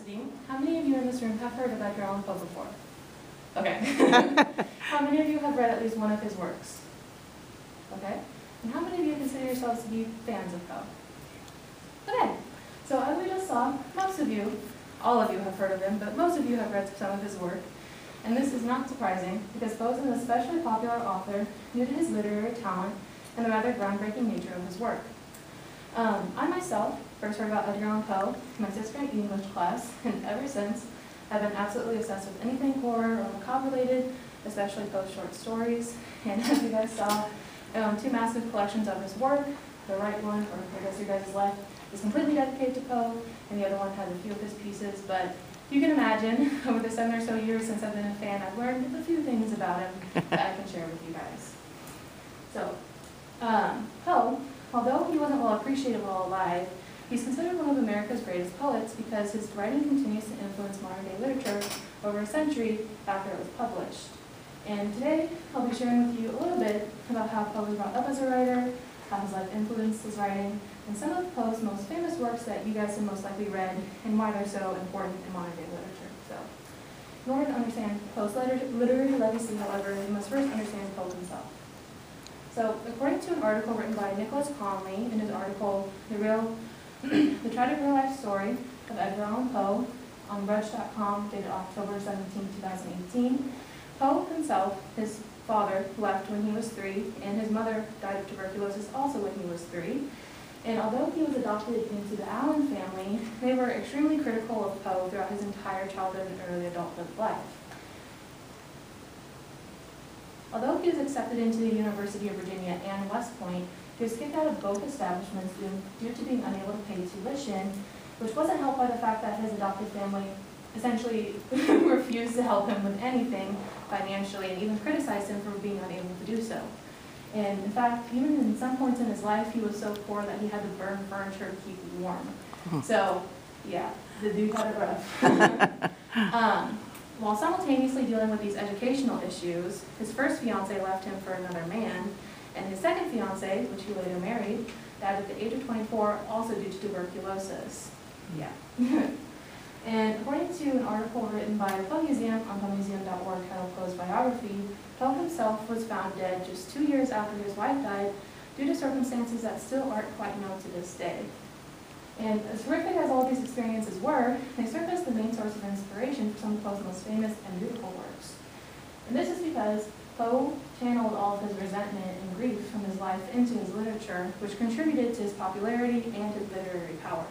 curiosity, how many of you in this room have heard of Edgar Allan Poe before? Okay. How many of you have read at least one of his works? Okay. And how many of you consider yourselves to be fans of Poe? Okay. So as we just saw, most of you, all of you have heard of him, but most of you have read some of his work. And this is not surprising, because Poe is an especially popular author due to his literary talent and the rather groundbreaking nature of his work. I myself first heard about Edgar Allan Poe in my 6th grade English class, and ever since I've been absolutely obsessed with anything horror or macabre related, especially Poe's short stories. And as you guys saw, I own 2 massive collections of his work. The right one, or I guess your guys' left, is completely dedicated to Poe, and the other one has a few of his pieces. But you can imagine, over the 7 or so years since I've been a fan, I've learned a few things about him that I can share with you guys. So, Poe, although he wasn't well appreciated while alive, he's considered one of America's greatest poets because his writing continues to influence modern-day literature over a century after it was published. And today, I'll be sharing with you a little bit about how Poe was brought up as a writer, how his life influenced his writing, and some of Poe's most famous works that you guys have most likely read, and why they're so important in modern-day literature. So, in order to understand Poe's literary legacy, however, we must first understand Poe himself. So, according to an article written by Nicholas Conley in his article, The Tragic Real Life Story of Edgar Allan Poe on Rudge.com, dated October 17, 2018, Poe himself, his father left when he was 3, and his mother died of tuberculosis also when he was 3. And although he was adopted into the Allan family, they were extremely critical of Poe throughout his entire childhood and early adulthood life. Although he was accepted into the University of Virginia and West Point, he was kicked out of both establishments due to being unable to pay tuition, which wasn't helped by the fact that his adopted family essentially refused to help him with anything financially and even criticized him for being unable to do so. And in fact, even in some points in his life, he was so poor that he had to burn furniture to keep warm. So, yeah, the dude had it rough. While simultaneously dealing with these educational issues, his first fiancée left him for another man, and his second fiancée, which he later married, died at the age of 24, also due to tuberculosis. Yeah. And according to an article written by the Poe Museum on poemuseum.org titled Poe's Biography, Poe himself was found dead just 2 years after his wife died due to circumstances that still aren't quite known to this day. And as horrific as all these experiences were, they served as the main source of inspiration for some of Poe's most famous and beautiful works. And this is because Poe channeled all of his resentment and grief from his life into his literature, which contributed to his popularity and his literary power.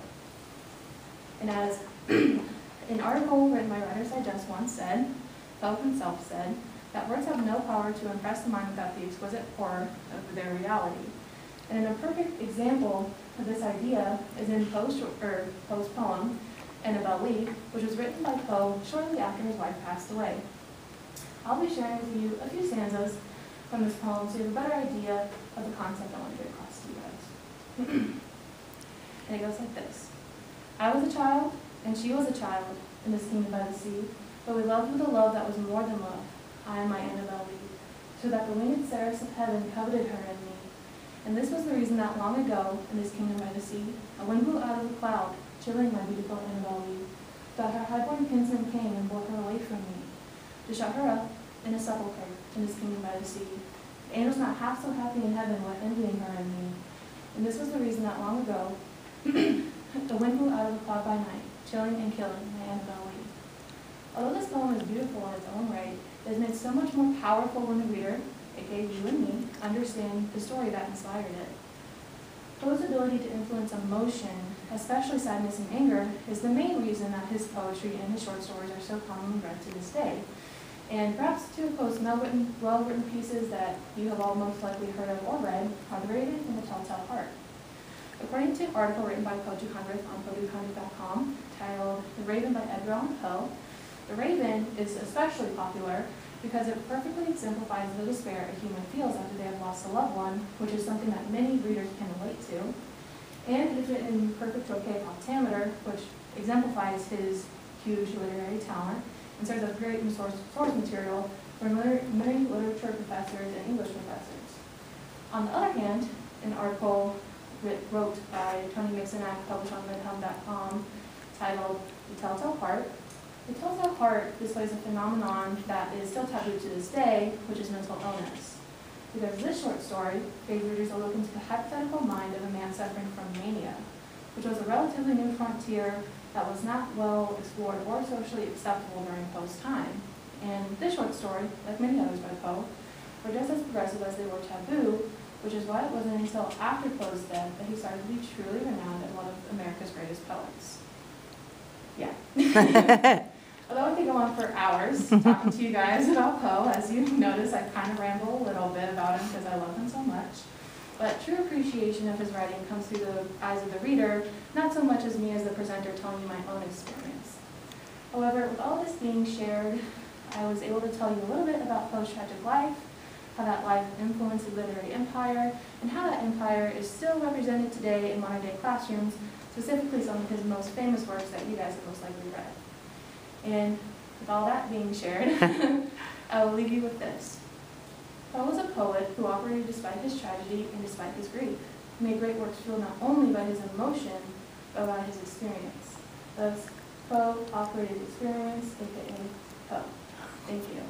And as an article written by Writer's Digest once said, Poe himself said, that words have no power to impress the mind without the exquisite horror of their reality. And a perfect example of this idea is in Poe's poem, Annabel Lee, which was written by Poe shortly after his wife passed away. I'll be sharing with you a few stanzas from this poem so you have a better idea of the concept I want to get across to you guys. And it goes like this. I was a child, and she was a child, in this kingdom by the sea, but we loved with a love that was more than love, I and my Annabel Lee, so that the winged seraphs of heaven coveted her and me. And this was the reason that long ago, in this kingdom by the sea, a wind blew out of the cloud, chilling my beautiful Annabel Lee, that her highborn kinsman came and bore her away from me, to shut her up in a sepulchre in this kingdom by the sea. The angels not half so happy in heaven were envying her and me. And this was the reason that long ago, the wind blew out of the cloud by night, chilling and killing my Annabel Lee. Although this poem is beautiful in its own right, it is made so much more powerful when the reader, aka you and me, understand the story that inspired it. Poe's ability to influence emotion, especially sadness and anger, is the main reason that his poetry and his short stories are so commonly read to this day. And perhaps 2 of Poe's well-written pieces that you have all most likely heard of or read are The Raven and The Telltale Heart. According to an article written by Poe 200 on poe200.com titled The Raven by Edgar Allan Poe, The Raven is especially popular because it perfectly exemplifies the despair a human feels after they have lost a loved one, which is something that many readers can relate to. And it is written in perfect trochaic octameter, which exemplifies his huge literary talent and serves as great source material for many literature professors and English professors. On the other hand, an article wrote by Tony Mixonack, published on midhelm.com, titled The Telltale Heart. The Telltale Heart displays a phenomenon that is still taboo to this day, which is mental illness. Because this short story, Faith readers a look into the hypothetical mind of a man suffering from mania, which was a relatively new frontier that was not well explored or socially acceptable during Poe's time. And this short story, like many others by Poe, were just as progressive as they were taboo, which is why it wasn't until after Poe's death that he started to be truly renowned as one of America's greatest poets. Yeah. Although I could go on for hours talking to you guys about Poe, as you notice, I kind of ramble a little bit about him because I love him so much. But true appreciation of his writing comes through the eyes of the reader, not so much as me as the presenter telling you my own experience. However, with all this being shared, I was able to tell you a little bit about Poe's tragic life, how that life influenced the literary empire, and how that empire is still represented today in modern-day classrooms, specifically some of his most famous works that you guys have most likely read. And with all that being shared, I will leave you with this. Poe was a poet who operated despite his tragedy and despite his grief. He made great works fueled not only by his emotion, but by his experience. Thus, Poe operated experience, aka Poe. Thank you.